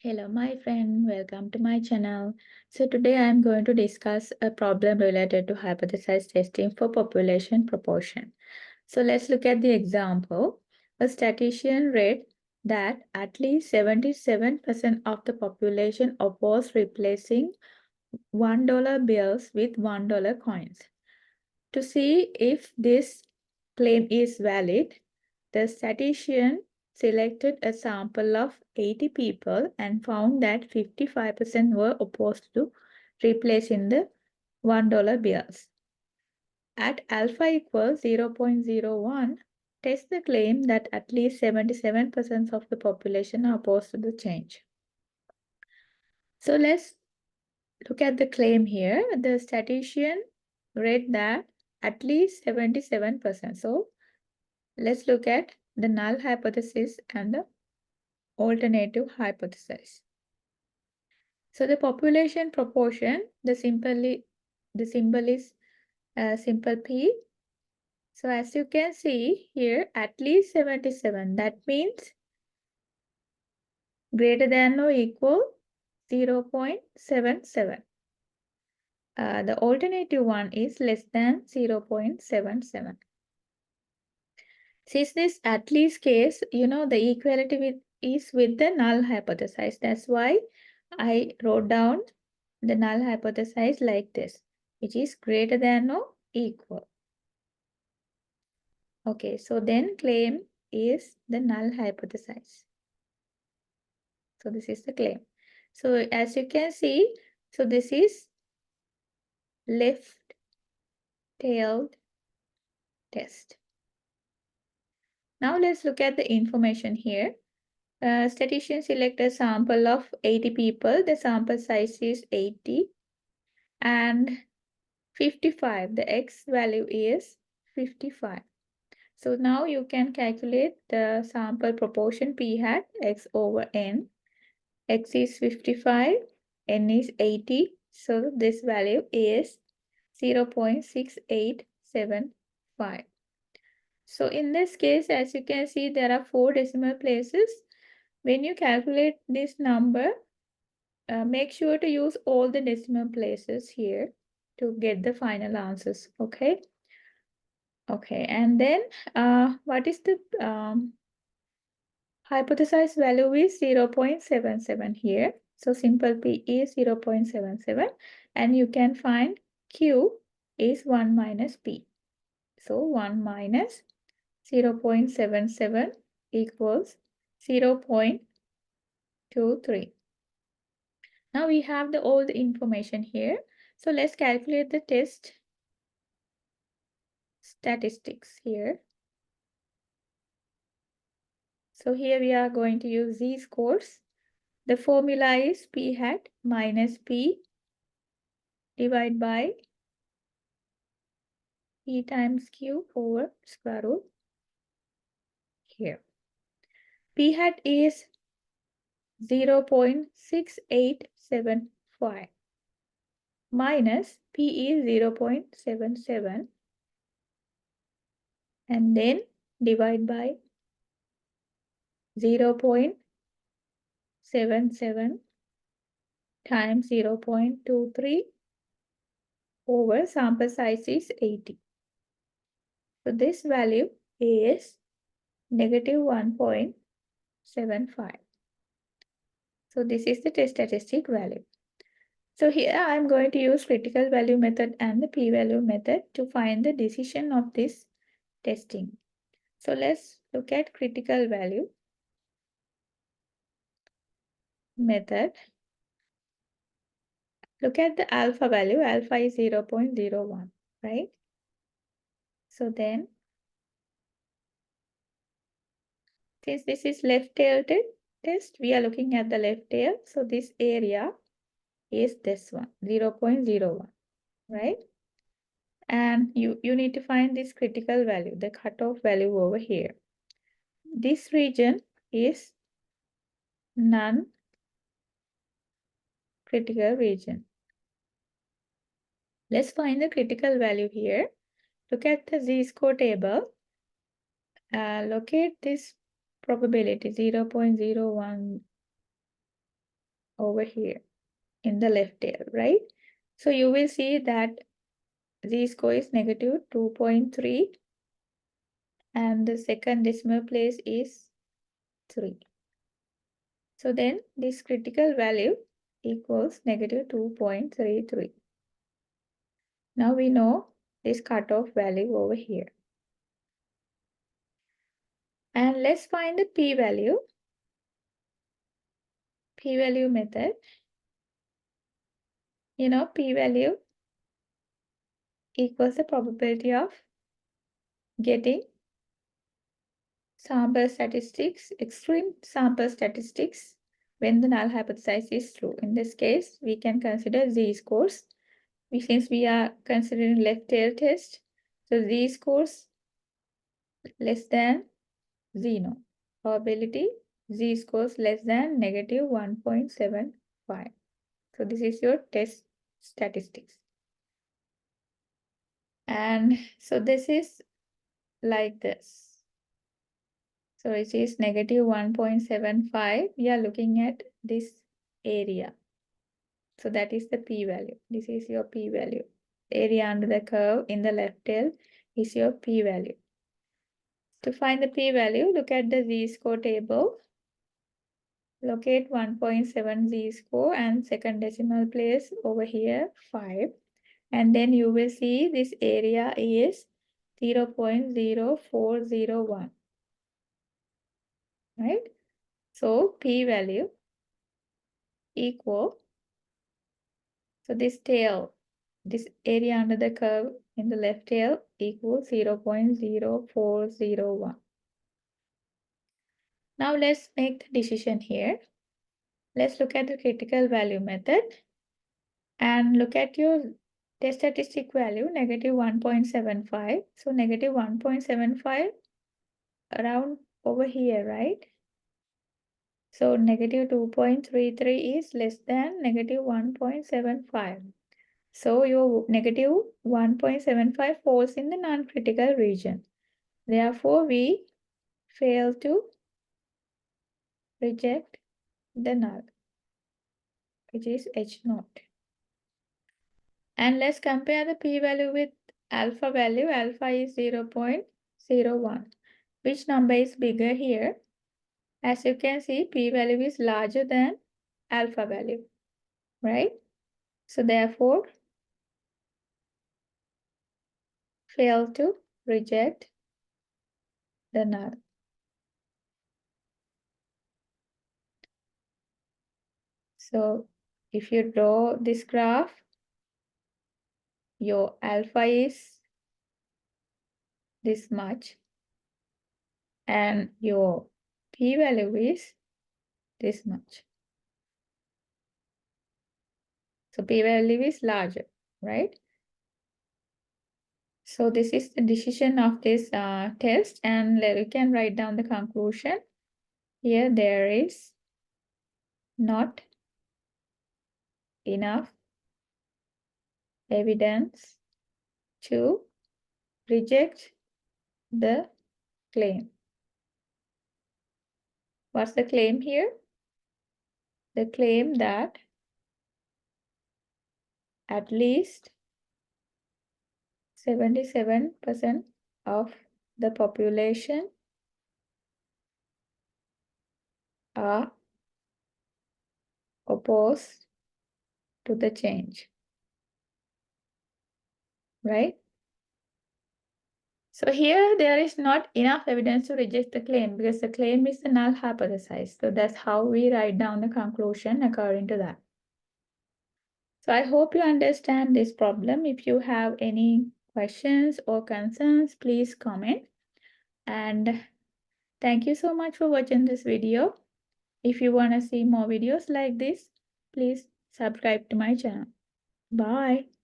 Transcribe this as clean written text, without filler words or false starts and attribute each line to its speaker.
Speaker 1: Hello, my friend. Welcome to my channel. So today I am going to discuss a problem related to hypothesized testing for population proportion. So let's look at the example. A statistician read that at least 77% of the population oppose replacing $1 bills with $1 coins. To see if this claim is valid, the statistician selected a sample of 80 people and found that 55% were opposed to replacing the $1 bills. At alpha equals 0.01, test the claim that at least 77% of the population are opposed to the change. So let's look at the claim here. The statistician read that at least 77%. So let's look at the null hypothesis and the alternative hypothesis. So the population proportion, the symbol is simple P. So as you can see here, at least 77. That means greater than or equal 0.77. The alternative one is less than 0.77. Since this at least case, the equality is with the null hypothesis. That's why I wrote down the null hypothesis like this, which is greater than or equal. Okay, so then claim is the null hypothesis. So this is the claim. So as you can see, so this is left-tailed test. Now let's look at the information here. Statistician select a sample of 80 people. The sample size is 80 and 55. The X value is 55. So now you can calculate the sample proportion P hat X over N. X is 55, N is 80. So this value is 0.6875. So in this case, as you can see, there are 4 decimal places. When you calculate this number, make sure to use all the decimal places here to get the final answers, okay? Okay, and then what is the hypothesized value is 0.77 here. So simple P is 0.77 and you can find Q is 1 minus P. So 1 minus 0.77 equals 0.23. Now we have all the information here. So let's calculate the test statistics here. So here we are going to use z-scores. The formula is P hat minus P divided by P times Q over square root here. P hat is 0.6875 minus P is 0.77 and then divide by 0.77 times 0.23 over sample size is 80. So this value is negative 1.75. So this is the test statistic value. So here I am going to use critical value method and the p-value method to find the decision of this testing. So let's look at critical value method. Look at the alpha value. Alpha is 0.01, right? So then, since this is left-tailed test, we are looking at the left tail. So this area is this one, 0.01, right? And you need to find this critical value, the cutoff value over here. This region is non-critical region. Let's find the critical value here. Look at the z-score table. Locate this probability 0.01 over here in the left tail, right? So you will see that z-score is negative 2.3 and the second decimal place is 3. So then this critical value equals negative 2.33. Now we know this cutoff value over here. And let's find the p-value. P-value method. You know, p-value equals the probability of getting sample statistics, extreme sample statistics when the null hypothesis is true. In this case, we can consider z-scores. Since we are considering left tail test, so z-scores less than 0. Probability z-scores less than negative 1.75. So this is your test statistics. And so this is like this. So it is negative 1.75. We are looking at this area. So that is the p-value. This is your p-value. Area under the curve in the left tail is your p-value. To find the p-value, look at the z-score table. Locate 1.7 z-score and second decimal place over here 5. And then you will see this area is 0.0401. Right? So p-value equal, so this tail, this area under the curve in the left tail equals 0.0401. Now let's make the decision here. Let's look at the critical value method and look at your test statistic value, negative 1.75. So negative 1.75 around over here, right? So negative 2.33 is less than negative 1.75. So your negative 1.75 falls in the non-critical region. Therefore, we fail to reject the null, which is H naught. And let's compare the p-value with alpha value. Alpha is 0.01. Which number is bigger here? As you can see, p-value is larger than alpha value, right? So therefore, fail to reject the null. So if you draw this graph, your alpha is this much and your p-value is this much. So p-value is larger, right? So this is the decision of this test, and we can write down the conclusion. Here there is not enough evidence to reject the claim. What's the claim here? The claim that at least 77% of the population are opposed to the change, right? So here there is not enough evidence to reject the claim because the claim is the null hypothesis. So that's how we write down the conclusion according to that. So I hope you understand this problem. If you have any questions or concerns, please comment. And thank you so much for watching this video. If you want to see more videos like this, please subscribe to my channel. Bye.